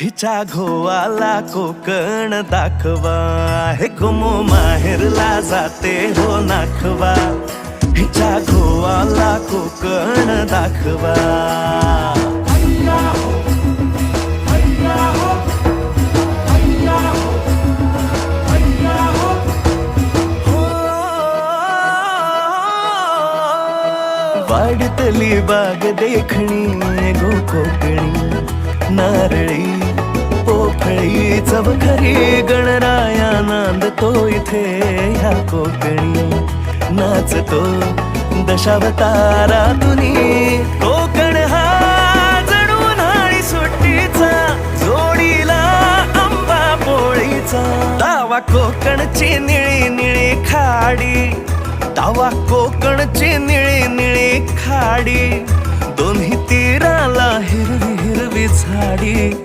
हिच्या घोवाला कोकण दाखवा, हे घुमो माहेरला जाते हो नाखवा. हिच्या घोवाला कोकण दाखवा. वाडतली बाग देखणी गो कोकणी, नारळी पोफळी चवखरी गणराया नांदतो इथे ह्या कोकणी. नाचतो दशावतारातुनी कोकण हा जणू उन्हाळी सुट्टीचा, जोडीला आंबा पोळीचा. दावा कोकणची निळी निळी खाडी, दावा कोकणची निळी निळी खाडी. दोन्ही तीराला हिरवी हिरवी झाडी.